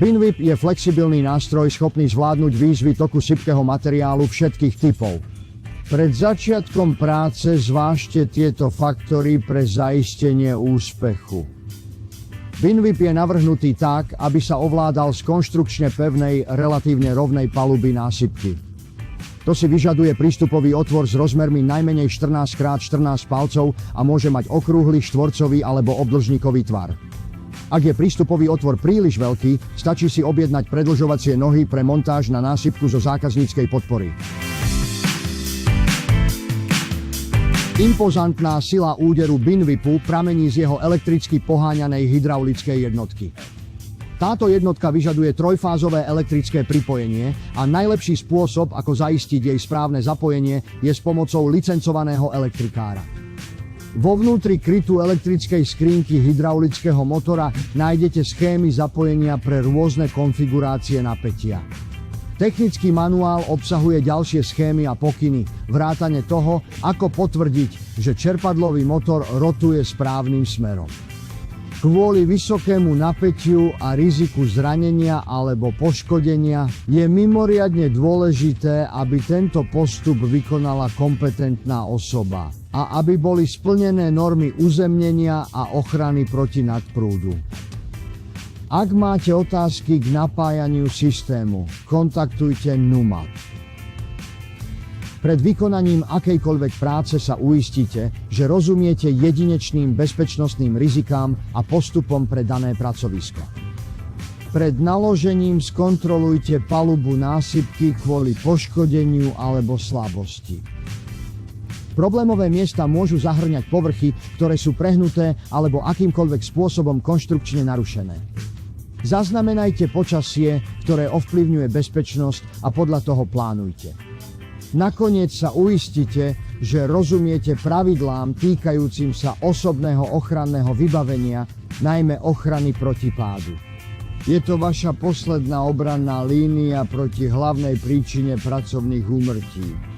BinWhip je flexibilný nástroj schopný zvládnuť výzvy toku sypkého materiálu všetkých typov. Pred začiatkom práce zvážte tieto faktory pre zaistenie úspechu. BinWhip je navrhnutý tak, aby sa ovládal z konštrukčne pevnej, relatívne rovnej paluby násypky. To si vyžaduje prístupový otvor s rozmermi najmenej 14x14 palcov a môže mať okrúhly, štvorcový alebo obdĺžnikový tvar. Ak je prístupový otvor príliš veľký, stačí si objednať predĺžovacie nohy pre montáž na násypku zo zákazníckej podpory. Impozantná sila úderu BinWhipu pramení z jeho elektricky poháňanej hydraulickej jednotky. Táto jednotka vyžaduje trojfázové elektrické pripojenie a najlepší spôsob, ako zaistiť jej správne zapojenie, je s pomocou licencovaného elektrikára. Vo vnútri krytu elektrickej skrínky hydraulického motora nájdete schémy zapojenia pre rôzne konfigurácie napätia. Technický manuál obsahuje ďalšie schémy a pokyny, vrátane toho, ako potvrdiť, že čerpadlový motor rotuje správnym smerom. Kvôli vysokému napätiu a riziku zranenia alebo poškodenia je mimoriadne dôležité, aby tento postup vykonala kompetentná osoba a aby boli splnené normy uzemnenia a ochrany proti nadprúdu. Ak máte otázky k napájaniu systému, kontaktujte Numat. Pred vykonaním akejkoľvek práce sa uistite, že rozumiete jedinečným bezpečnostným rizikám a postupom pre dané pracovisko. Pred naložením skontrolujte palubu násypky kvôli poškodeniu alebo slabosti. Problémové miesta môžu zahŕňať povrchy, ktoré sú prehnuté alebo akýmkoľvek spôsobom konštrukčne narušené. Zaznamenajte počasie, ktoré ovplyvňuje bezpečnosť a podľa toho plánujte. Nakoniec sa uistite, že rozumiete pravidlám týkajúcim sa osobného ochranného vybavenia, najmä ochrany proti pádu. Je to vaša posledná obranná línia proti hlavnej príčine pracovných úmrtí.